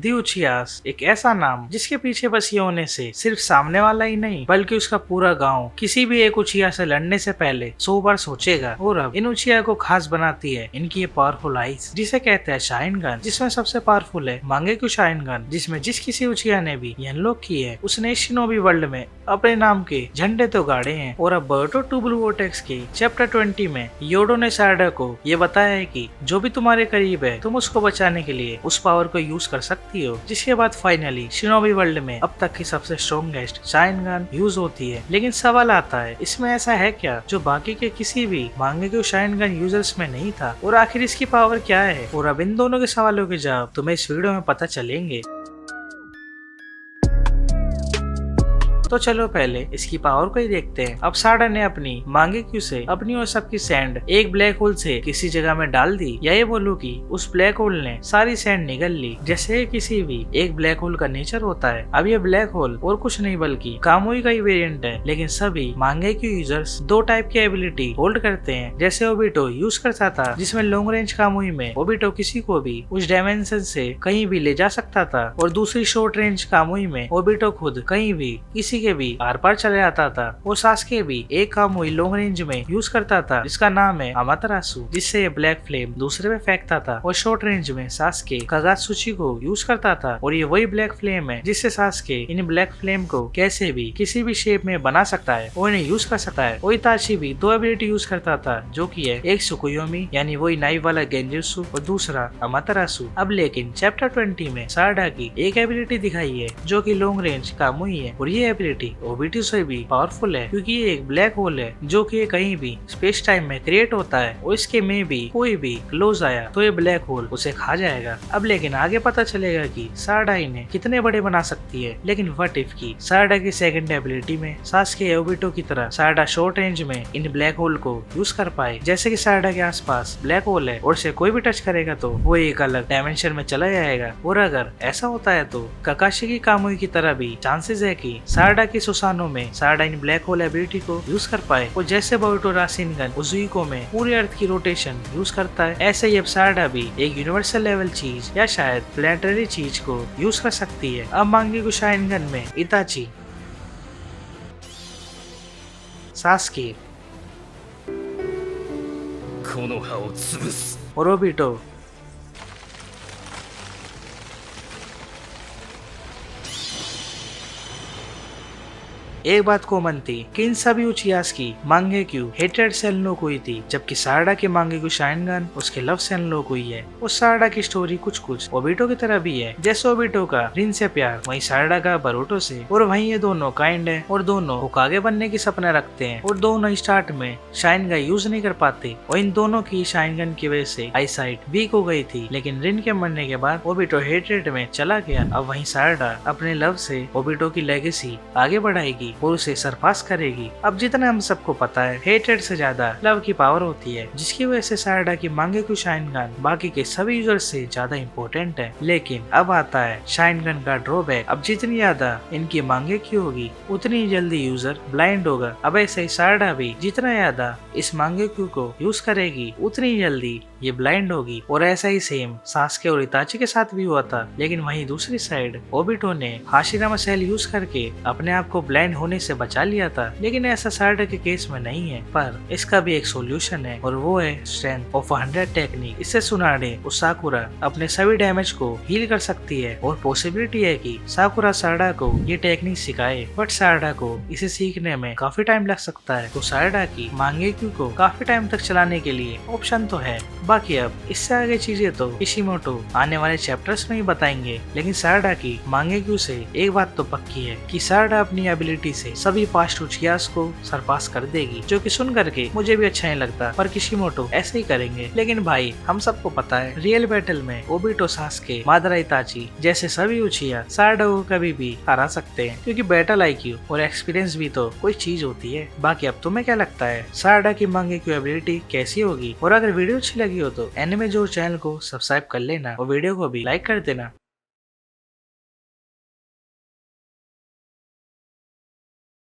दी उचियास एक ऐसा नाम जिसके पीछे बस ये होने से सिर्फ सामने वाला ही नहीं बल्कि उसका पूरा गांव किसी भी एक उचिया से लड़ने से पहले 100 बार सोचेगा। और अब इन उचिया को खास बनाती है इनकी ये पावरफुल आइस जिसे कहते हैं शाइन गन, जिसमें सबसे पावरफुल है मांगेक्यू शाइन गन, जिसमें जिस किसी उचिया ने भी ये अनलॉक की है उसने शिनोबी वर्ल्ड में अपने नाम के झंडे तो गाड़े हैं। और अब बोरुटो 2 ब्लू वोर्टेक्स के चैप्टर 20 में योडो ने सारडा को ये बताया है कि जो भी तुम्हारे करीब है तुम उसको बचाने के लिए उस पावर को यूज कर सकती हो। जिसके बाद फाइनली शिनोबी वर्ल्ड में अब तक की सबसे स्ट्रॉन्गेस्ट शाइन गन यूज होती है। लेकिन सवाल आता है इसमें ऐसा है क्या जो बाकी के किसी भी मांगेक्यू शाइन गन यूजर्स में नहीं था, और आखिर इसकी पावर क्या है? और अब इन दोनों के सवालों के जवाब तुम्हें इस वीडियो में पता चलेंगे। तो चलो पहले इसकी पावर को ही देखते हैं। अब सारडा ने अपनी मांगेक्यू से अपनी और सबकी सैंड एक ब्लैक होल से किसी जगह में डाल दी, या ये बोलूं कि उस ब्लैक होल ने सारी सैंड निगल ली, जैसे किसी भी एक ब्लैक होल का नेचर होता है। अब ये ब्लैक होल और कुछ नहीं बल्कि कामुई का ही वेरिएंट है। लेकिन सभी मांगेक्यू यूजर्स दो टाइप की एबिलिटी होल्ड करते हैं। जैसे ओबिटो यूज करता था जिसमें लॉन्ग रेंज कामुई में ओबिटो किसी को भी उस डायमेंशन से कहीं भी ले जा सकता था, और दूसरी शॉर्ट रेंज कामुई में ओबिटो खुद कहीं भी किसी के भी आर पार चले जाता था। और सास्के भी एक कामुई लॉन्ग रेंज में यूज करता था जिसका नाम है अमातरासु, जिससे ये ब्लैक फ्लेम दूसरे पे फेंकता था। और शॉर्ट रेंज में सास्के कागात्सुची को यूज करता था, और ये वही ब्लैक फ्लेम है जिससे सास्के इन ब्लैक फ्लेम को कैसे भी किसी भी शेप में बना सकता है और इन्हें यूज कर सकता है। और इताची भी दो एबिलिटी यूज करता था, जो की है एक सुकुयोमी यानी वही नाइफ वाला गेंजुत्सु और दूसरा अमातरासु। अब लेकिन चैप्टर 20 में सारडा की एक एबिलिटी दिखाई है जो की लॉन्ग रेंज कामुई है, और ये एबिलिटी ओबिटो से भी पावरफुल है क्योंकि ये एक ब्लैक होल है जो कि कहीं भी स्पेस टाइम में क्रिएट होता है, और इसके में भी कोई भी क्लोज आया तो ये ब्लैक होल उसे खा जाएगा। अब लेकिन आगे पता चलेगा कि सारडा इन्हें कितने बड़े बना सकती है। लेकिन व्हाट इफ की सारडा की सेकंड एबिलिटी में सास्के ओबिटो की तरह सारडा शॉर्ट रेंज में इन ब्लैक होल को यूज कर पाए। जैसे कि सारडा के आसपास ब्लैक होल है और इसे कोई भी टच करेगा तो वो एक अलग डायमेंशन में चला जाएगा। और अगर ऐसा होता है तो काकाशी की कामुई की तरह भी चांसेस है कि सारडा की सुसानो में सारडा इन ब्लैक होल एबिलिटी को यूज कर पाए। और जैसे बोरुटो रासेनगन उजुइको में पूरी अर्थ की रोटेशन यूज करता है, ऐसे ही अब सारडा भी एक यूनिवर्सल लेवल चीज या शायद प्लेनेटरी चीज को यूज कर सकती है। अब मांगेक्यू शाइनगन में इताची, सास्के और ओबिटो एक बात कॉमन थी कि इन सभी उचियास की मांगेक्यू हेटेड से अनलॉक हुई थी, जबकि सारडा की मांगेक्यू शाइनगन उसके लव से अनलॉक हुई है। और सारडा की स्टोरी कुछ कुछ ओबिटो की तरह भी है। जैसे ओबिटो का रिन से प्यार, वहीं सारडा का बोरुटो से। और वहीं ये दोनों काइंड है और दोनों होकागे बनने की सपना रखते हैं, और दोनों स्टार्ट में शाइनगन यूज नहीं कर पाते, और इन दोनों की शाइनगन की वजह से आईसाइट वीक हो गई थी। लेकिन रिन के मरने के बाद ओबिटो हेटेड में चला गया। अब वहीं सारडा अपने लव से ओबिटो की लेगेसी आगे बढ़ाएगी और उसे सरपास करेगी। अब जितना हम सबको पता है हेटेड से ज्यादा लव की पावर होती है, जिसकी वजह से सारडा की मांगेक्यू शाइनगन बाकी के सभी यूजर से ज्यादा इम्पोर्टेंट है। लेकिन अब आता है शाइनगन का ड्रॉबैक। अब जितनी ज्यादा इनकी मांगेक्यू होगी उतनी जल्दी यूजर ब्लाइंड होगा। अब ऐसे ही सारडा भी जितना ज्यादा इस मांगेक्यू को यूज करेगी उतनी जल्दी ये ब्लाइंड होगी। और ऐसा ही सेम सास्के और इताची के साथ भी हुआ था। लेकिन वहीं दूसरी साइड ओबिटो ने हाशिरामा सेल यूज करके अपने आप को ब्लाइंड होने से बचा लिया था। लेकिन ऐसा सारडा के केस में नहीं है, पर इसका भी एक सॉल्यूशन है, और वो है स्ट्रेंथ ऑफ 100 टेक्निक। इससे सुनाडे और साकुरा अपने सभी डैमेज को हील कर सकती है, और पॉसिबिलिटी है कि साकुरा सारडा को ये टेक्निक सिखाए। बट सारडा को इसे सीखने में काफी टाइम लग सकता है, तो सारडा की मांगेक्यू को काफी टाइम तक चलाने के लिए ऑप्शन तो है। बाकी अब इससे आगे चीजें तो किशिमोटो आने वाले चैप्टर्स में ही बताएंगे। लेकिन सारडा की मांगेक्यू से एक बात तो पक्की है कि सारडा अपनी एबिलिटी से सभी पास्ट उचियास को सरपास कर देगी, जो कि सुन करके मुझे भी अच्छा नहीं लगता, पर किशिमोटो ऐसे ही करेंगे। लेकिन भाई हम सबको पता है रियल बैटल में ओबिटो, सास्के, मादरा, इताची जैसे सभी उचिया सारडा को कभी भी हरा सकते हैं, क्योंकि बैटल आईक्यू और एक्सपीरियंस भी तो कोई चीज होती है। बाकी अब तुम्हें क्या लगता है सारडा की मांगेक्यू एबिलिटी कैसी होगी? और अगर वीडियो अच्छी लगी हो तो एनिमे जो चैनल को सब्सक्राइब कर लेना और वीडियो को भी लाइक कर देना।